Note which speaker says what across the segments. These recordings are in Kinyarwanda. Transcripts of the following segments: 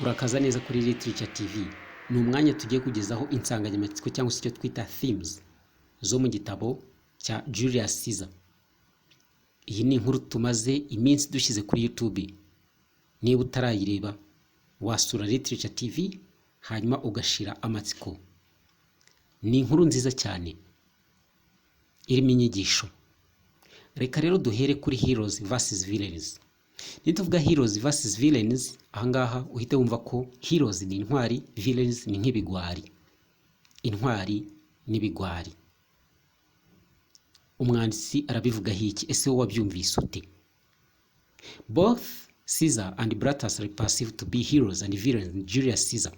Speaker 1: Urakaza neza kuri Literature TV. Ni umwanya tugiye kugezaho insanganyamatsiko cyangwa se icyo twita themes zo mu gitabo cya Julius Caesar. Iyi ni inkuru tumaze iminsi dushyize kuri YouTube. Niba utarayireba wasura Literature TV hanyuma ugashira amatsiko. Ni inkuru nziza cyane irimo inyigisho. Reka rero duhere kuri heroes versus villains. Nituvuga heroes versus villains, ahangaha uhite wumva ko heroes ni intwari, villains ni nk'ibigwari. Intwari n'ibigwari. Umwanditsi arabivuga hiki, ese wowe wabyumvise ute? Both Caesar and Brutus are perceived to be heroes and villains in Julius Caesar.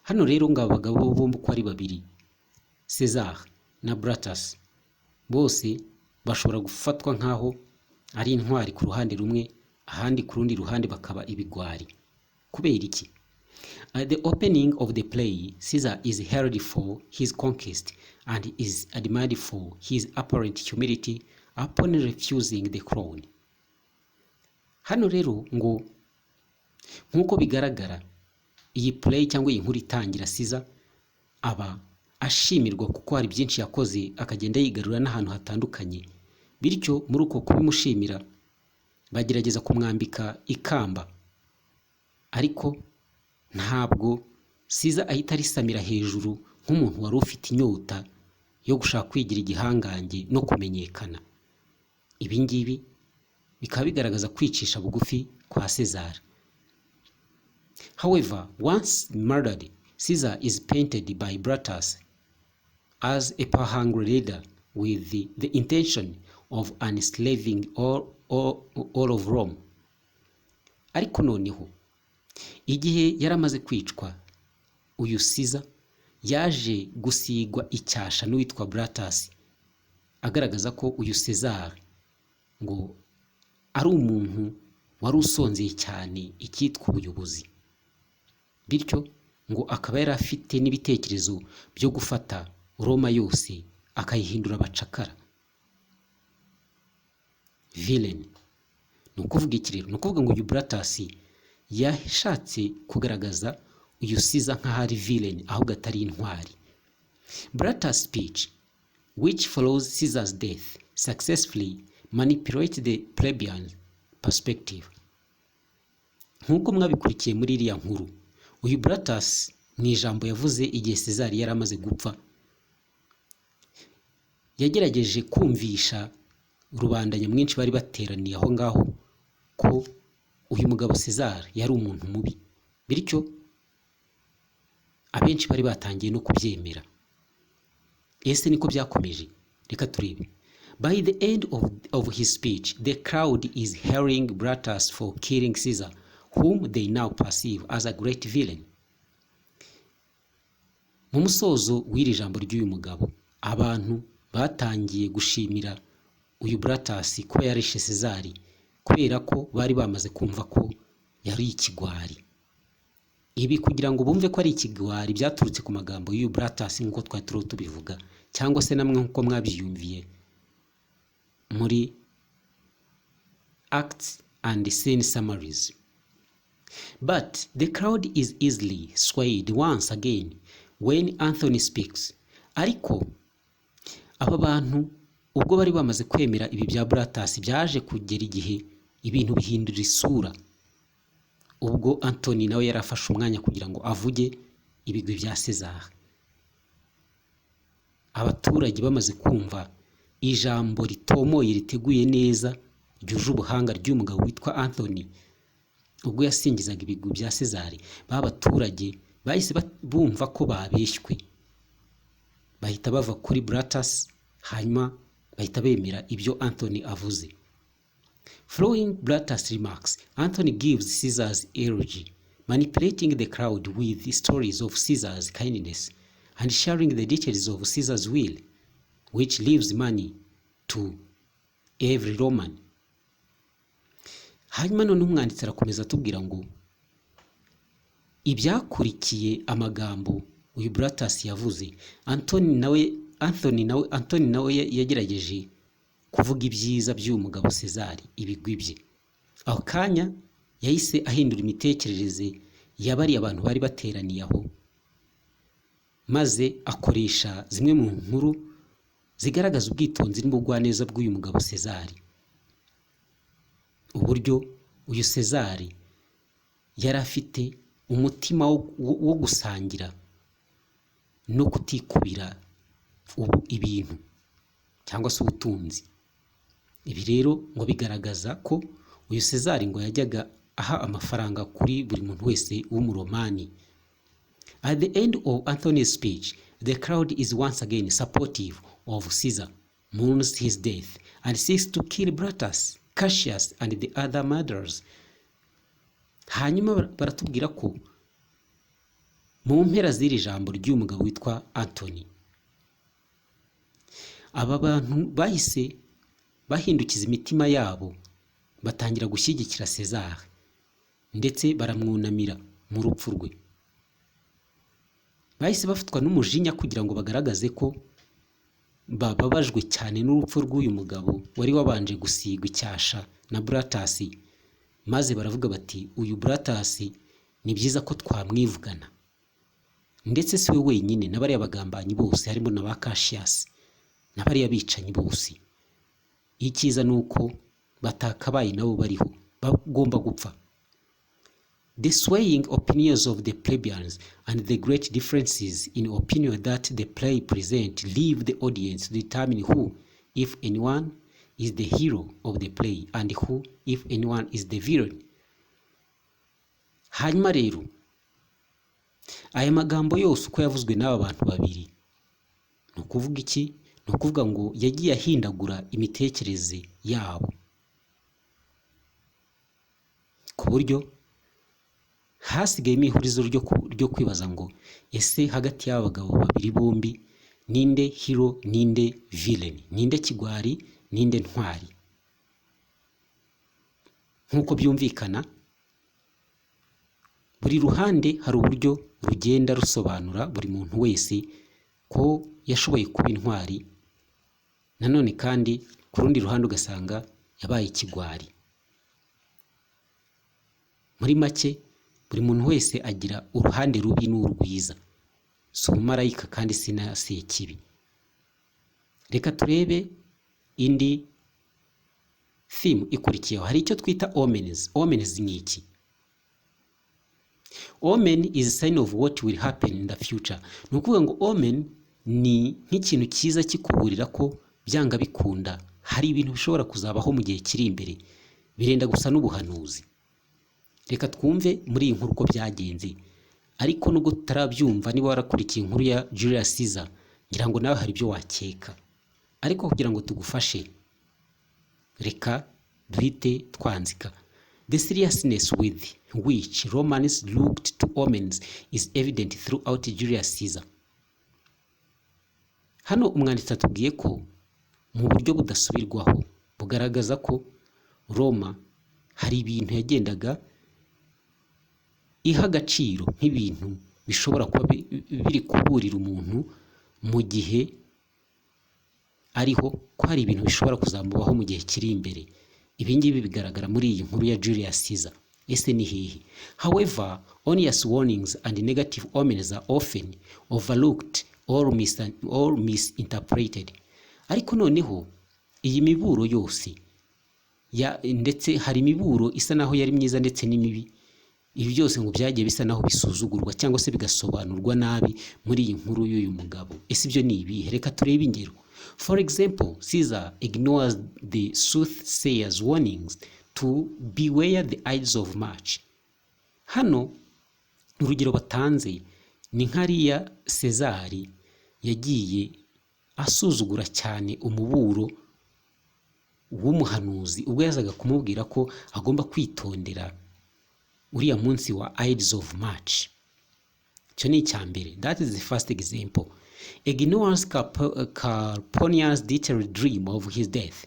Speaker 1: Hano rero ngabo bagabo bombi ko ari babiri, Caesar na Brutus, bose bashobora gufatwa nkaho ari intwari ku ruhande rumwe, ahandi ku rundi ruhande bakaba ibigwari. Kubera iki? At the opening of the play, Caesar is heralded for his conquest and is admired for his apparent humility upon refusing the crown. Hano rero ngo nkuko bigaragara, iyi play cyangwa iyi nkuru itangira, Caesar aba ashimirwa kuko hari byinshi yakoze akagenda yigarura n'ahantu hatandukanye. Bityo muri uko kubimushimira bagerageza kumwambika ikamba, ariko ntabwo Caesar ahita arisamira hejuru nk'umuntu wari ufite inyota yo gushaka kwigira igihangange no kumenyekana. Ibi ngibi bikaba bigaragaza kwicisha bugufi kwa Caesar. However, once murdered, Caesar is painted by Brutus as a power-hungry leader with the intention of enslaving all of Rome. Ariko noneho igihe yaramaze kwicwa, uyu Caesar yaje gusigwa icyasha n'uwitwa Brutus, agaragaza ko uyu Caesar ngo ari umuntu wari usonzeye cyane icyitwa ubuyobozi. Bityo ngo akaba yari afite n'ibitekerezo byo gufata Roma yose akayihindura abacakara. Villain ni ukuvuga iki rero? Ni ukuvuga ngo uyu Brutus yashatse kugaragaza uyu Caesar nk'aho ari villain ahubwo atari intwari. Brutus' speech, which follows Caesar's death, successfully manipulated the plebeian perspective. Nk'uko mwabikurikiye muri iriya nkuru, uyu Brutus mu ijambo yavuze igihe Caesar yari amaze gupfa, yagerageje kumvisha rubanda nyamwinshi bari bateraniye aho ngaho ko uyu mugabo Caesar yari umuntu mubi. Bityo abenshi bari batangiye no kubyemera. Ese niko byakomeje? Reka turebe. By the end of his speech, the crowd is hailing Brutus for killing Caesar, whom they now perceive as a great villain. Mu musozo w'iri jambo ry'uyu mugabo, abantu batangiye gushimira uyu Brutus ko yarishe Caesar, kubera ko bari bamaze kumva ko yari ikigwari. Ibi kugira ngo bumve ko ari ikigwari byaturutse ku magambo y'uyu Brutus nk'uko twari turiho tubivuga, cyangwa se namwe nk'uko mwabyiyumviye muri Acts and Scene summaries. But the crowd is easily swayed once again when Anthony speaks. Ariko aba bantu ubwo bari bamaze kwemera ibi bya Brutus, byaje kugera igihe ibintu bihindura isura ubwo Anthony nawe yarafashe umwanya kugira ngo avuge ibigwi bya Caesar. Abaturage bamaze kumva ijambo ritomoye riteguye neza ryuje ubuhanga ry'umugabo witwa Anthony ubwo yasingizaga ibigwi bya Caesar, babaturage bahise bumva ko babeshywe, bahita bava kuri Brutus hanyuma bahita bemera ibyo Anthony avuze. Following Brutus' remarks, Anthony gives Caesar's eulogy, manipulating the crowd with the stories of Caesar's kindness and sharing the details of Caesar's will, which leaves money to every Roman. Hanyuma none umwanditsi arakomeza atubwira ngo ibyakurikiye amagambo uyu Brutus yavuze, Anthony nawe yagerageje kuvuga ibyiza by'uyu mugabo César, ibigwi bye. Aho kanya yahise ahindura imitekerereze yabari abantu bari bateraniye aho, maze akoresha zimwe mu nkuru zigaragaza ubwitonzi n'ubugwaneza bw'uyu mugabo César. Uburyo uyu César yari afite umutima wo gusangira no kutikubira ibintu cyangwa se ubutunzi. Ibi rero ngo bigaragaza ko uyu César ngo yajyaga aha amafaranga kuri buri muntu wese w'umuromani. At the end of Anthony's speech, the crowd is once again supportive of Caesar, mourns his death, and seeks to kill Brutus, Cassius, and the other murderers. Hanyuma baratubwira ko mu mpera z'iri jambo ry'uyu mugabo witwa Anthony, aba bantu bahise bahindukiza imitima yabo, batangira gushyigikira César ndetse baramwunamira mu rupfu rwe. Bahise bafatwa n'umujinya kugira ngo bagaragaze ko bababajwe cyane n'urupfu rw'uyu mugabo wari wabanje gusigwa icyasha na Brutus, maze baravuga bati uyu Brutus ni byiza ko twamwivugana. Ndetse si we wenyine, n'abari abagambanyi bose harimo na ba Cassius n'abari abicanyi bose. Icyiza nuko batakabaye nabo bariho, bagomba gupfa. The swaying opinions of the plebeians and the great differences in opinion that the play present leave the audience to determine who, if anyone, is the hero of the play and who, if anyone, is the villain. Hanyuma rero aya magambo yose uko yavuzwe n'aba bantu babiri, ni ukuvuga iki? Ni ukuvuga ngo yagiye ahindagura imitekerereze yabo ku buryo hasigayemo ihurizo ryo kwibaza ngo ese hagati y'abagabo babiri bombi ninde hero, ninde villain, ninde kigwari, ninde ntwari. Nk'uko byumvikana, buri ruhande hari uburyo rugenda rusobanura buri muntu wese ko yashoboye kuba intwari, nanone kandi ku rundi ruhande ugasanga yabaye ikigwari. Muri make buri muntu wese agira uruhande rubi n'urwiza, si umumarayika kandi si ikibi. Reka turebe indi theme ikurikiyeho. Hari icyo twita omens. Omens ni iki? Omen is a sign of what will happen in the future. Ni ukuvuga ngo omen ni nk'ikintu cyiza kikuburira ko byanga bikunda hari ibintu bishobora kuzabaho mu gihe kiri imbere, birenda gusa n'ubuhanuzi. Reka twumve muri iyi nkuru uko byagenze, ariko nubwo tutarabyumva, niba warakurikiye inkuru ya Julius Caesar, ngira ngo nawe hari ibyo wakeka, ariko kugira ngo tugufashe reka duhite twanzika. The seriousness with which Romans looked to omens is evident throughout Julius Caesar. Hano umwanditsi atubwiye ko mu buryo budasubirwaho bugaragaza ko Roma hari ibintu yagendaga iha agaciro nk'ibintu bishobora kuba biri kuburira umuntu mu gihe ariho, ko hari ibintu bishobora kuzamubaho mu gihe kiri imbere. Ibi ngibi bigaragara muri iyi nkuru ya Julius Caesar. Ese ni hehe? However, ominous warnings and negative omens are often overlooked or misinterpreted. Ariko noneho iyi miburo yose ndetse hari imiburo isa naho yari myiza ndetse n'imibi, ibi byose ngo byagiye bisa naho bisuzugurwa cyangwa se bigasobanurwa nabi muri iyi nkuru y'uyu mugabo. Ese ibyo ni ibihe? Reka turebe ingero. For example, Caesar ignores the soothsayers' warnings to beware the ides of March. Hano urugero batanze ni nkariya César yagiye asuzugura cyane umuburo w'umuhanuzi ubwo yazaga kumubwira ko agomba kwitondera uriya munsi wa Ides of March. Cyo ni icyambere. That is the first example. Ignores Calpurnia's detailed dream of his death.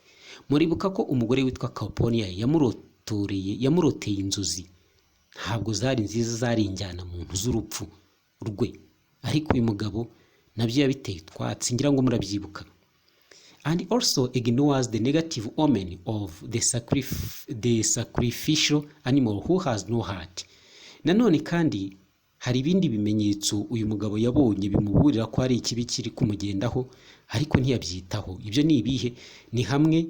Speaker 1: Muribuka ko umugore witwa Calpurnia yamuroteye inzozi, ntabwo zari nziza, zari injyana muntu z'urupfu rwe, ariko uyu mugabo nabyo yabiteye twatsi, ngira ngo murabyibuka. and also ignores the negative omen of the sacrificial animal who has no heart. Nanone kandi hari ibindi bimenyetso uyu mugabo yabonye bimuburira ko ari ikibi kiri kumugendaho ariko ntiyabyitaho. Ibyo ni ibihe? Ni hamwe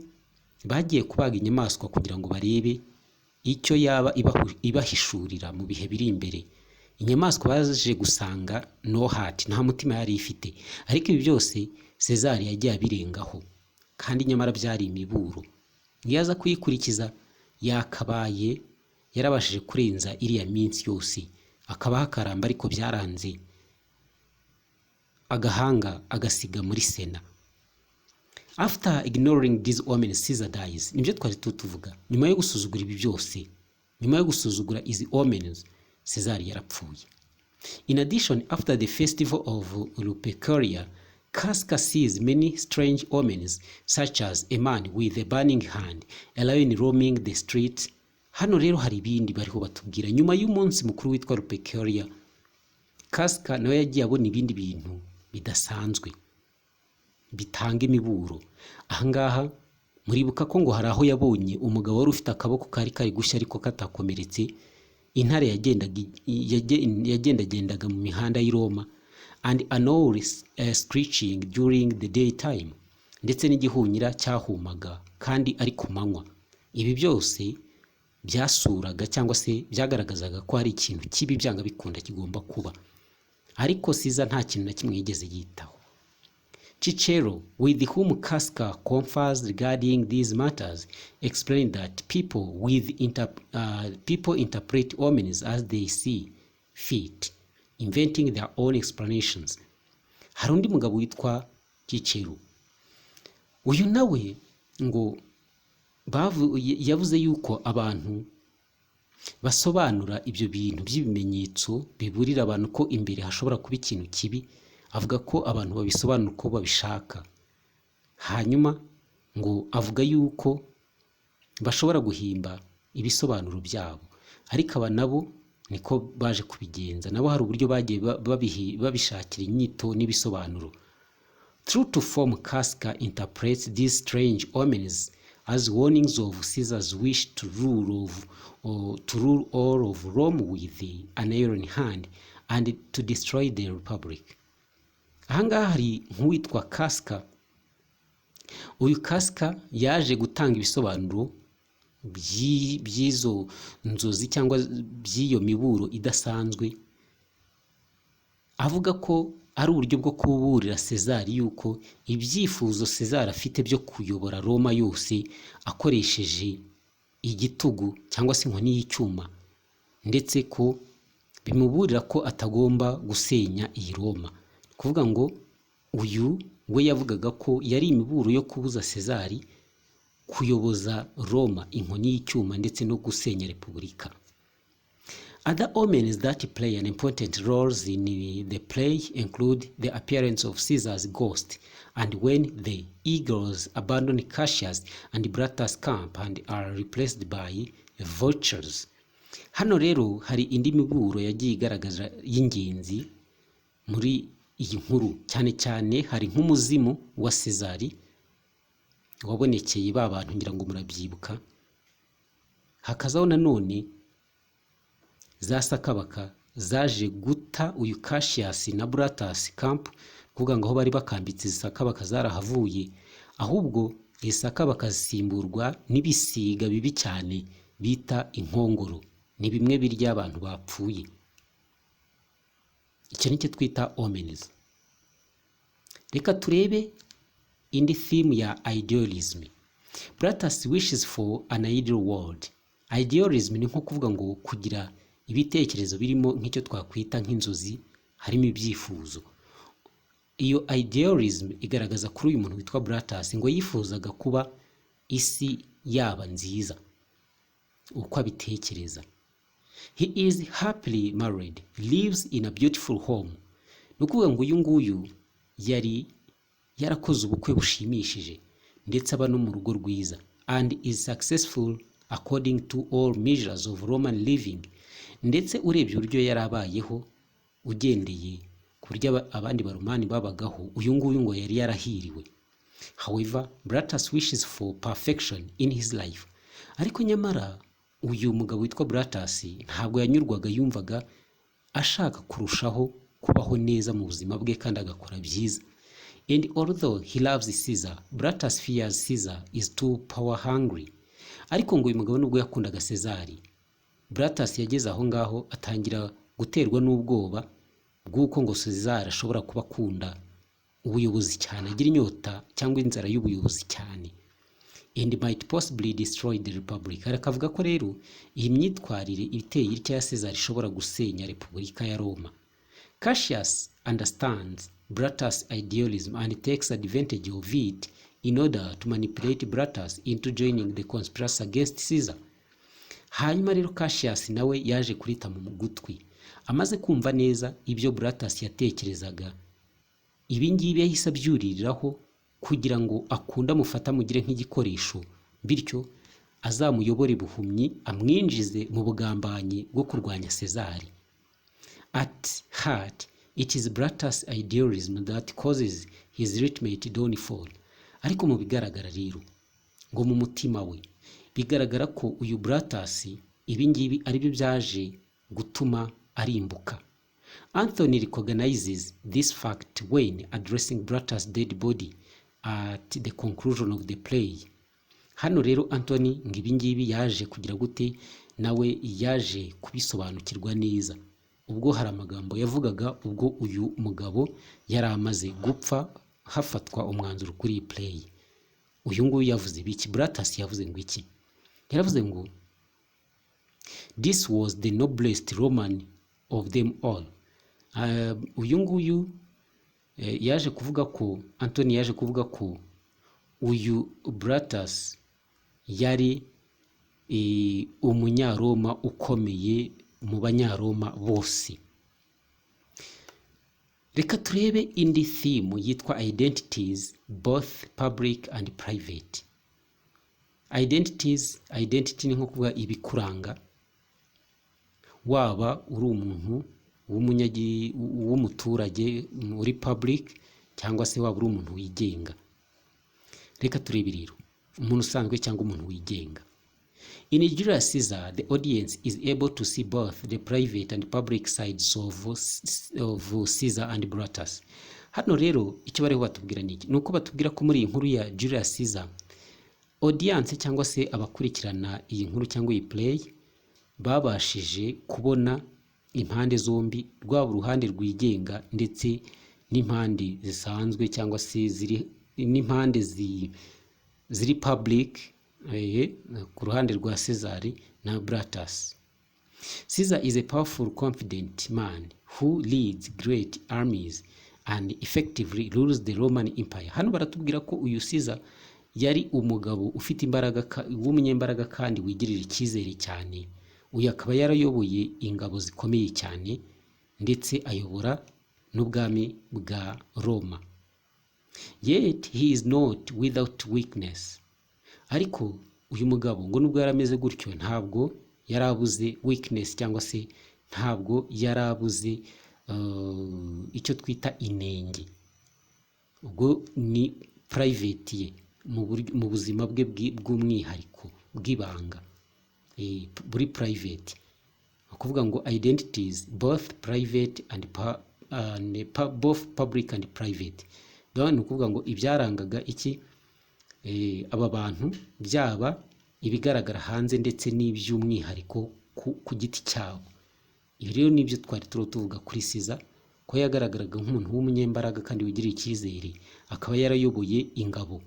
Speaker 1: bagiye kubaga inyamaswa kugira ngo barebe icyo yaba ibahishurira mu bihe biri imbere. Inyamaswa baje gusanga no heart, nta mutima yari ifite, ariko ibi byose César yagiye abirengaho kandi nyamara byari imiburo. Niyaza kuyikurikiza yakabaye yarabashije kurenza iriya minsi yose akabaho akaramba, ariko byaranze agahanga agasiga muri sena. After ignoring these omens, Caesar dies. Nibyo twari tuvuga. Nyuma yo gusuzugura ibi byose, nyuma yo gusuzugura izi omens, César yarapfuye. In addition, after the festival of Lupercalia, Casca sees many strange omens, such as a man with a burning hand, a lion roaming the street. Hano rero hari ibindi bariho batubwira. Nyuma y'umunsi mukuru witwa Lupercalia, Casca nawe yagiye abona ibindi bintu bidasanzwe bitanga imiburo. Ahangaha muribuka ko ngo hari aho yabonye umugabo wari ufite akaboko kari gushya ariko katakomeretse. Intare yagendagendaga mu mihanda y'i Roma, and an owl screeching during the daytime, ndetse n'igihunyira cyahumaga kandi ari ku manywa. Ibi byose byasuraga cyangwa se byagaragazaga ko hari ikintu kibi byanga bikunda kigomba kuba, ariko Caesar nta kintu na kimwe yigeze yitaho. Cicero, with whom Casca confers regarding these matters, explained that people interpret omens as they see fit, inventing their own explanations. Hari undi mugabo witwa Cicero. Uyu nawe ngo yavuze yuko abantu basobanura ibyo bintu by'ibimenyetso biburira abantu ko imbere hashobora kuba ikintu kibi. Avuga ko abantu babisobanura uko babishaka, hanyuma ngo avuga yuko bashobora guhimba ibisobanuro byabo, ariko aba nabo niko baje kubigenza. Nabo hari uburyo bagiye babishakira inyito n'ibisobanuro. True to form, Casca interprets these strange omens as warnings of Caesar's wish to rule all of Rome with an iron hand and to destroy the republic. Ahangaha hari nk'uwitwa Casca. Uyu Casca yaje gutanga ibisobanuro by'izo nzozi cyangwa by'iyo miburo idasanzwe, avuga ko ari uburyo bwo kuburira César yuko ibyifuzo César afite byo kuyobora Roma yose akoresheje igitugu cyangwa se inkoni y'icyuma, ndetse ko bimuburira ko atagomba gusenya iyi Roma. Kuvuga ngo uyu we yavugaga ko yari imiburo yo kubuza César kuyoboza Roma inkoni y'icyuma ndetse no gusenya repubulika. Other omens that play an important role in the play include the appearance of Caesar's ghost, and when the eagles abandon Cassius and Brutus' camp and are replaced by vultures. Hano rero hari indi miburo yagiye igaragaza y'ingenzi muri iyi nkuru. Cyane cyane hari nk'umuzimu wa César wabonekeye ba bantu, ngira ngo murabyibuka. Hakazaho nanone za sakabaka zaje guta uyu Cassius na Brutus camp, kuvuga ngo aho bari bakambitse sakabaka zarahavuye, ahubwo sakabaka zisimburwa n'ibisiga bibi cyane bita inkongoro. Ni bimwe birya abantu bapfuye. Icyo nicyo twita omens. Reka turebe indi theme ya idealism. Brutus wishes for an ideal world. Idealism ni nko kuvuga ngo kugira ibitekerezo birimo nk'icyo twakwita nk'inzozi, harimo ibyifuzo. Iyo idealism igaragaza kuri uyu muntu witwa Brutus ngo yifuzaga kuba isi yaba nziza uko abitekereza. He is happily married, lives in a beautiful home. Nukuvuga ngo uyu nguyu yari yarakoze ubukwe bushimishije ndetse aba no mu rugo rwiza, and is successful according to all measures of Roman living. Ndetse urebye uburyo yarabayeho ugendeye ku buryo abandi baromani babagaho, uyu nguyu ngo yari yarahiriwe. However, Brutus wishes for perfection in his life. Ariko nyamara uyu mugabo witwa Brutus ntabwo yanyurwaga, yumvaga ashaka kurushaho kubaho neza mu buzima bwe kandi agakora byiza. And although he loves Caesar, Brutus fears Caesar is too power hungry. Ariko ngo uyu mugabo nubwo yakundaga Caesar, Brutus yageze aho ngaho atangira guterwa n'ubwoba bw'uko ngo Caesar ashobora kuba akunda ubuyobozi cyane, agira inyota cyangwa inzara y'ubuyobozi cyane, and might possibly destroy the republic. Arakavuga ko rero iyi myitwarire iteye itya ya Caesar ishobora gusenya Repubulika ya Roma. Cassius understands Brutus' idealism and takes advantage of it in order to manipulate Brutus into joining the conspiracy against Caesar. Hanyuma rero Cassius nawe yaje kurita mu gutwi, amaze kumva neza ibyo Brutus yatekerezaga. Ibi ngibi yahise abyuririraho kugira ngo akunde amufata mugire nk'igikoresho, bityo azamuyobore buhumyi, amwinjize mu bugambanyi bwo kurwanya Caesar. At heart, it is Brutus' idealism that causes his ultimate downfall. Ariko mu bigaragara rero ngo mu mutima we bigaragara ko uyu Brutus ibi ngibi ari byo byaje gutuma arimbuka. Anthony recognizes this fact when addressing Brutus' dead body at the conclusion of the play. Hano rero Anthony ngibi ngibi yaje kugira gute, nawe yaje kubisobanukirwa neza ubwo hari amagambo yavugaga ubwo uyu mugabo yari amaze gupfa hafatwa umwanzuro kuri iyi play. Uyu nguyu yavuze biki? Brutus yavuze ngo iki? Yaravuze ngo this was the noblest Roman of them all. Uyu nguyu yaje kuvuga ko Anthony yaje kuvuga ko uyu Brutus yari umunyaroma ukomeye mu banyaroma bose. Reka turebe indi theme yitwa identities, both public and private. Identity ni nko kuvuga ibikuranga, waba uri umuntu w'umuturage muri public cyangwa se waba uri umuntu wigenga. Reka turebe rero umuntu usanzwe cyangwa umuntu wigenga. In Julius Caesar, the audience is able to see both the private and public sides of Caesar and Brutus. Hano rero icyo bari batubwira niki? Nuko batubwira ko muri iyi nkuru ya Julius Caesar, audience cyangwa se abakurikirana iyi nkuru cyangwa iyi play babashije kubona impande zombi, rwaba uruhande rwigenga ndetse n'impande zisanzwe cyangwa se ziri n'impande ziri public, ku ruhande rwa Caesar na Brutus. Caesar is a powerful, confident man who leads great armies and effectively rules the Roman Empire. Hano baratubwira ko uyu Caesar yari umugabo ufite imbaraga w'umunyembaraga kandi wigirira icyizere cyane. Uyu akaba yarayoboye ingabo zikomeye cyane ndetse ayobora n'ubwami bwa Roma. Yet he is not without weakness. Ariko uyu mugabo ngo nubwo yarameze gutyo ntabwo yarabuze weakness cyangwa se ntabwo yarabuze icyo twita inenge. Ubwo ni private ye mu buzima bwe bw'umwihariko bw'ibanga, buri private. Ukuvuga ngo identities both private and both public and private. Ni ukuvuga ngo ibyarangaga iki aba bantu byaba ibigaragara hanze ndetse n'iby'umwihariko ku giti cyabo. Ibi rero nibyo twari tuvuga kuri Caesar, ko yagaragaraga nk'umuntu w'umunyembaraga kandi wigirira icyizere, akaba yarayoboye ingabo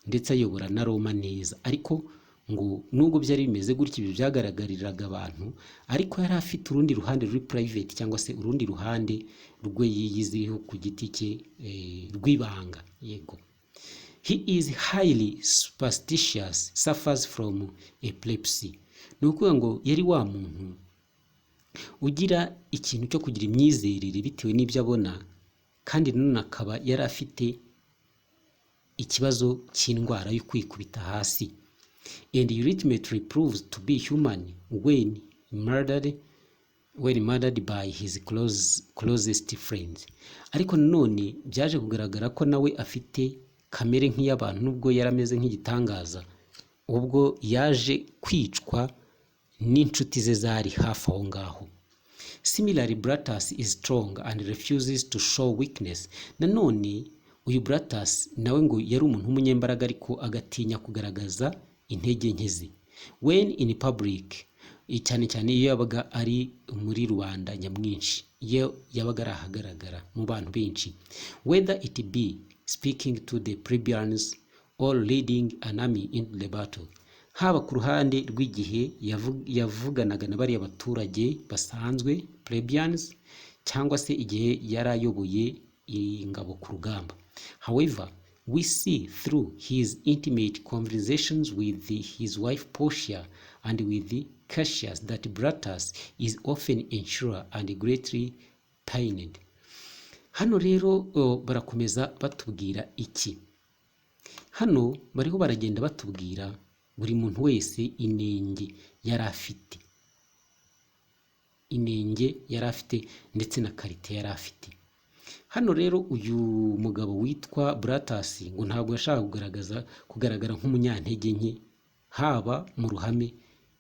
Speaker 1: ndetse ayobora na Roma neza. Ariko ngo nubwo byari bimeze gutya ibi byagaragariraga abantu, ariko yari afite urundi ruhande ruri private cyangwa se urundi ruhande rwe yiyiziho ku giti cye rw'ibanga. Yego. He is highly superstitious, suffers from epilepsy. Nukuvuga ngo yari wa muntu ugira ikintu cyo kugira imyizerere bitewe n'ibyo abona, kandi none akaba yari afite ikibazo cy'indwara yo kwikubita hasi. And he ultimately proves to be human when murdered by his closest friends. Ariko none byaje kugaragara ko nawe afite kamere nk'iy'abantu nubwo yarameze nk'igitangaza, ubwo yaje kwicwa n'inshuti ze zari hafi aho ngaho. Similarly, Brutus is strong and refuses to show weakness. Nanone uyu Brutus nawe ngo yari umuntu w'umunyembaraga ariko agatinya kugaragaza intege nke ze. When in public, cyane cyane iyo yabaga ari muri rubanda nyamwinshi, iyo yabaga ari ahagaragara mu bantu benshi, whether it be speaking to the plebeians or leading an army into the battle, haba ku ruhande rw'igihe yavuganaga na bariya baturage basanzwe plebeians, cyangwa se igihe yari ayoboye ingabo ku rugamba. However, we see through his intimate conversations with his wife Portia and with Cassius that Brutus is often unsure and greatly pained. Hano rero barakomeza batubwira iki? Hano bariho baragenda batubwira buri muntu wese inenge yari afite ndetse na karite yari afite. Hano rero uyu mugabo witwa Brutus ngo ntabwo yashaka kugaragara nk'umunyantege nke, haba mu ruhame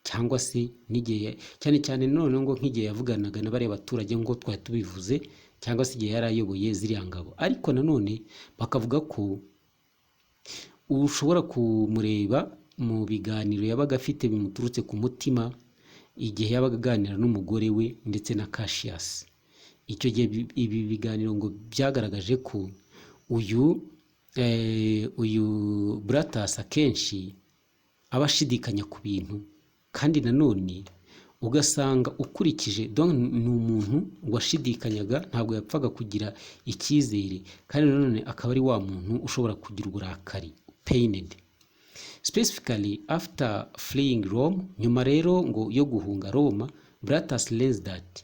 Speaker 1: cyangwa se n'igihe cyane cyane none ngo nk'igihe yavuganaga na bariya baturage ngo twari tubivuze, cyangwa se igihe yari ayoboye ziriya ngabo. Ariko nanone bakavuga ko ushobora kumureba mu biganiro yabaga afite bimuturutse ku mutima igihe yabaga aganira n'umugore we ndetse na Cassius. Icyo gihe ibi biganiro ngo byagaragaje ko uyu Brutus akenshi aba ashidikanya ku bintu, kandi nanone ugasanga ukurikije ni umuntu washidikanyaga, ntabwo yapfaga kugira icyizere, kandi nanone akaba ari wa muntu ushobora kugira uburakari, pained. Specifically after fleeing Rome, nyuma rero ngo yo guhunga Roma, Brutus learns that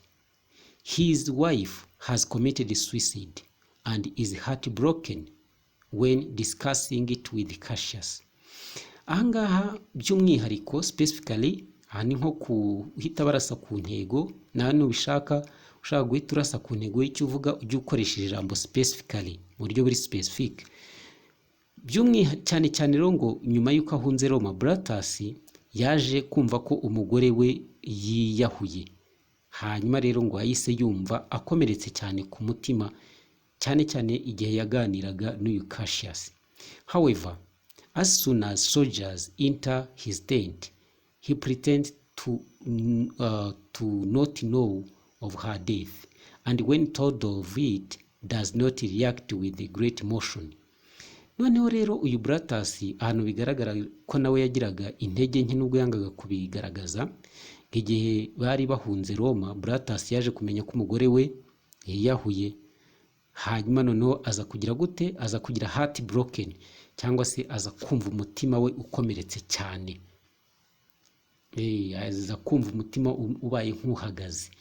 Speaker 1: his wife has committed suicide and is heartbroken when discussing it with Cassius. Ahangaha by'umwihariko specifically ni nko kuhita barasa ku ntego, nawe nubishaka ushaka guhita urasa ku ntego y'icyo uvuga ujye ukoresheje ijambo specifically mu buryo buri specific. Cyane cyane rero ngo nyuma y'uko ahunze Roma, Brutus yaje kumva ko umugore we yiyahuye. Hanyuma rero ngo yahise yumva akomeretse cyane ku mutima, cyane cyane igihe yaganiraga n'uyu Cassius. However, as soon as soldiers enter his tent, he pretends to not know of her death, and when told of it, does not react with a great emotion. Noneho rero uyu Brutus ahantu bigaragara ko nawe yagiraga intege nke nubwo yangaga kubigaragaza, igihe bari bahunze Roma, Brutus yaje kumenya ko umugore we yiyahuye. Hanyuma noneho aza kugira gute? Aza kugira heart broken, cyangwa se aza kumva umutima we ukomeretse cyane. Aza kumva umutima ubaye nk'uhagaze.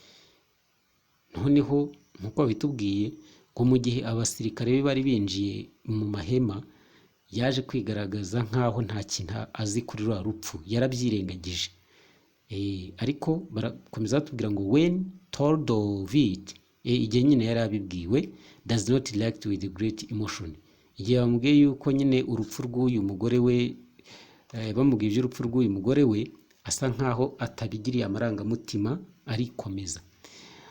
Speaker 1: Noneho nkuko bitubwiye ko mu gihe abasirikare be bari binjiye mu mahema, yaje kwigaragaza nkaho nta kintu azi kuri rwa rupfu, yarabyirengagije. Ariko barakomeza batubwira ngo when told of it, igihe nyine yari abibwiwe, does not react with great emotion. Igihe bamubwiye yuko nyine urupfu rw'uyu mugore we, bamubwiye iby'urupfu rw'uyu mugore we, asa nkaho atabigiriye amarangamutima, arikomeza.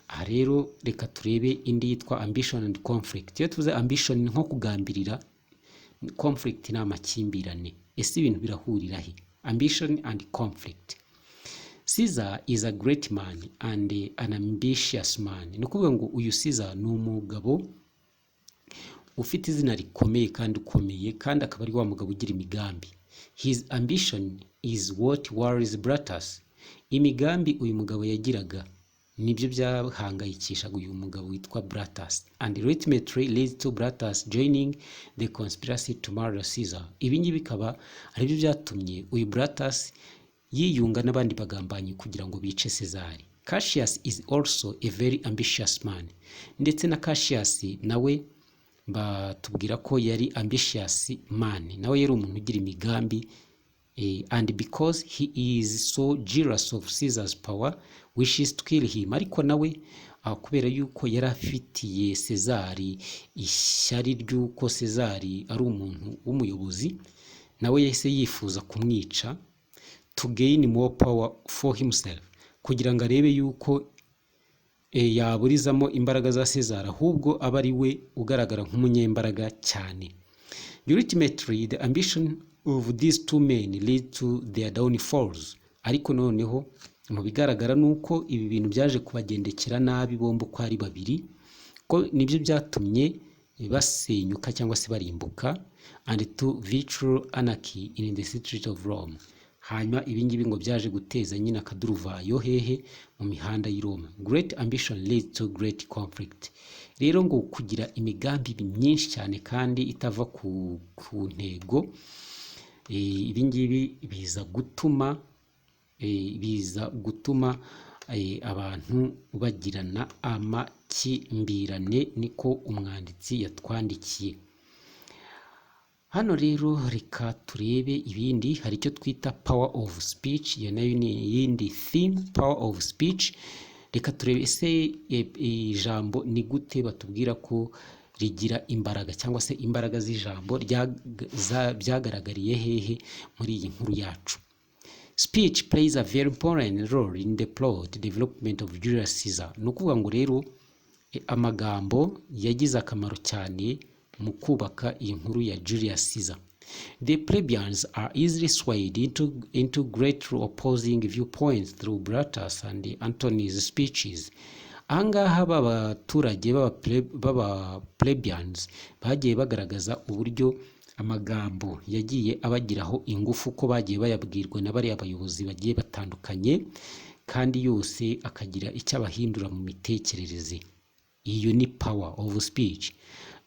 Speaker 1: Aha rero reka turebe indi yitwa ambition and conflict. Iyo tuvuze ambition ni nko kugambirira, conflict ni amakimbirane. Ese ibintu birahurira he? Ambition and conflict. Caesar is a great man and an ambitious man. Ni ukuvuga ngo uyu Caesar ni umugabo ufite izina rikomeye kandi ukomeye, kandi akaba ari wa mugabo ugira imigambi. His ambition is what worries Brutus. Imigambi uyu mugabo yagiraga nibyo byahangayikishaga uyu mugabo witwa Brutus, and ultimately leads to Brutus joining the conspiracy to murder Caesar. Ibi ngibi bikaba ari byo byatumye uyu Brutus yiyunga n'abandi bagambanyi kugira ngo bice Caesar. Cassius is also a very ambitious man. Ndetse na Cassius nawe batubwira ko yari ambitious man, nawe yari umuntu ugira imigambi, and because he is so jealous of Caesar's power, wishes to kill him. Ariko nawe kubera yuko yari afitiye Sezari ishyari ry'uko Sezari ari umuntu w'umuyobozi, nawe yahise yifuza kumwica to gain more power for himself, kugira ngo arebe yuko yaburizamo imbaraga za Sezari, ahubwo aba ari we ugaragara nk'umunyembaraga cyane. Ultimately, the ambition of these two men lead to their downfalls. Ariko noneho mu bigaragara nuko ibi bintu byaje kubagendekera nabi bombi uko ari babiri, ko nibyo byatumye basenyuka cyangwa se barimbuka, and to virtual anarchy in the street of Rome. Hanyuma ibingibi ngo byaje guteza nyine akaduruvayo hehe mu mihanda y'i Roma. Great ambition leads to great conflict. Rero ngo kugira imigambi myinshi cyane kandi itava ku ntego, ibingibi biza gutuma abantu bagirana amakimbirane, niko umwanditsi yatwandikiye. Hano rero reka turebe ibindi. Hari icyo twita power of speech, iyo nayo ni iyindi theme, power of speech. Reka turebe ese ijambo ni gute batubwira ko rigira imbaraga, cyangwa se imbaraga z'ijambo byagaragariye hehe muri iyi nkuru yacu. Speech plays a very important role in the plot development of Julius Caesar. Ni ukuvuga ngo rero amagambo yagize akamaro cyane mu kubaka iyi nkuru ya Julius Caesar. The plebeians are easily swayed into greatly opposing viewpoints through Brutus and Antony's speeches. Ahangaha b'abaturage b'aba plebeians bagiye bagaragaza uburyo amagambo yagiye abagiraho ingufu, ko bagiye bayabwirwa na bari abayobozi bagiye batandukanye, kandi yose akagira icyo abahindura mu mitekerereze. Iyo ni power of speech.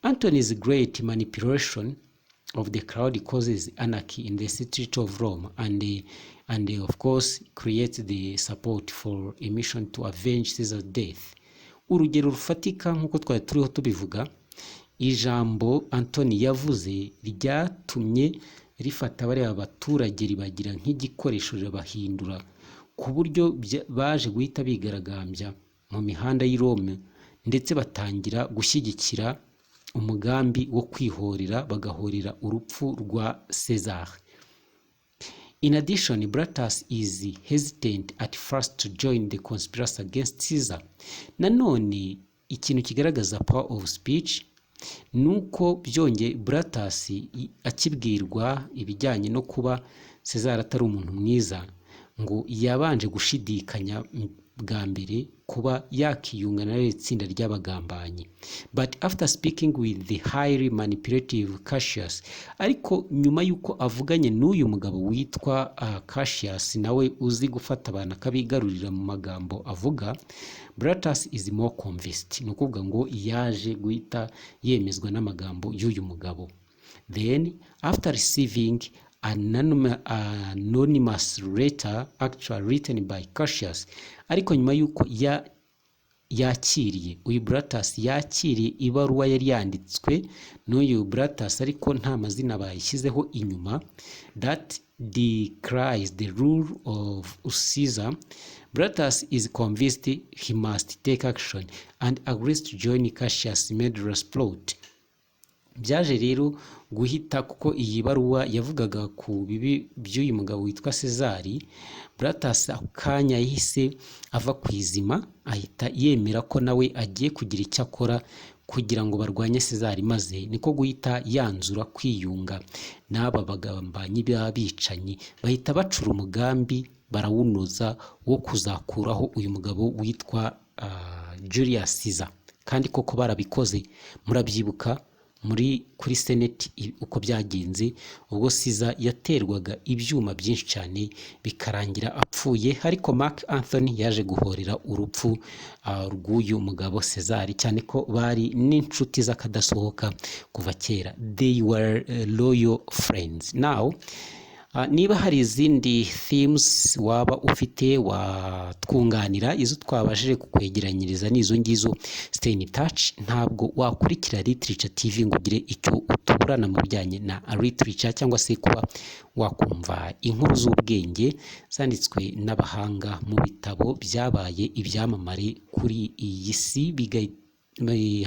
Speaker 1: Antony's great manipulation of the crowd causes anarchy in the street of Rome, and of course creates the support for a mission to avenge Caesar's death. Urugero rufatika nk'uko twari turiho tubivuga, ijambo Antony yavuze ryatumye rifata bari abaturage ribagira nk'igikoresho bahindura, ku buryo baje guhita bigaragambya mu mihanda y'i Rome, ndetse batangira gushyigikira umugambi wo kwihorera, bagahorera urupfu rwa Caesar. In addition, Brutus is hesitant at first to join the conspiracy against Caesar. Nanone ikintu kigaragaza power of speech nuko byonge Brutus akibwirwa ibijyanye no kuba Caesar atari umuntu mwiza, ngo yabanje gushidikanya bwa mbere kuba yakiyunga na itsinda ry'abagambanyi. But after speaking with the highly manipulative Cassius, ariko nyuma yuko avuganye n'uyu mugabo witwa Cassius, nawe uzi gufata abantu akabigarurira mu magambo avuga, Brutus is more convinced. Ni ukuvuga ngo yaje guhita yemezwa n'amagambo y'uyu mugabo. Then after receiving anonymous letter actually written by Cassius, ariko nyuma yuko yakiriye uyu Brutus yakiriye ibaruwa yari yanditswe n'uyu Brutus ariko nta mazina bayishyizeho inyuma, that decries the rule of Caesar, Brutus is convinced he must take action and agrees to join Cassius' murderous plot. Byaje rero guhita, kuko iyi baruwa yavugaga ku bibi by'uyu mugabo witwa Cezari, Brutus akanya yahise ava ku izima, ahita yemera ko nawe agiye kugira icyo akora kugira ngo barwanye Cezari, maze niko guhita yanzura kwiyunga n'aba bagambanyi b'abicanyi, bahita bacura umugambi barawunoza wo kuzakuraho uyu mugabo witwa Julius Caesar. Kandi koko barabikoze, murabyibuka kuri Senate uko byagenze, ubwo Caesar yaterwaga ibyuma byinshi cyane bikarangira apfuye, ariko Mark Antony yaje guhorera urupfu rw'uyu mugabo Cezari, cyane ko bari n'inshuti z'akadasohoka kuva kera. They were loyal friends. Now Niba hari izindi themes waba ufite watwunganira, izo twabashije kukwegeranyiriza n'izo ngizo, stay in touch. Ntabwo wakurikira Literature TV ngo ugire icyo utuburana mu bijyanye na literature, cyangwa se kuba wakumva inkuru z'ubwenge zanditswe n'abahanga mu bitabo byabaye ibyamamare kuri iyi si,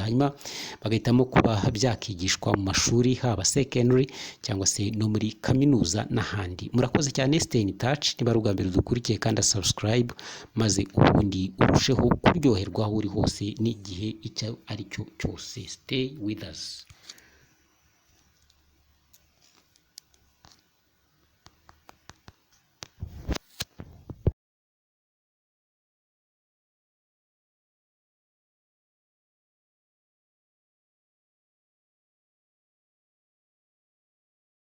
Speaker 1: hanyuma bagahitamo kuba byakigishwa mu mashuri haba secondary cyangwa se no muri kaminuza n'ahandi. Murakoze cyane, stay in touch. Niba ari ubwa mbere dukurikiye kandi subscribe, maze ubundi urusheho kuryoherwa aho uri hose n'igihe icyo ari cyo cyose. Stay with us.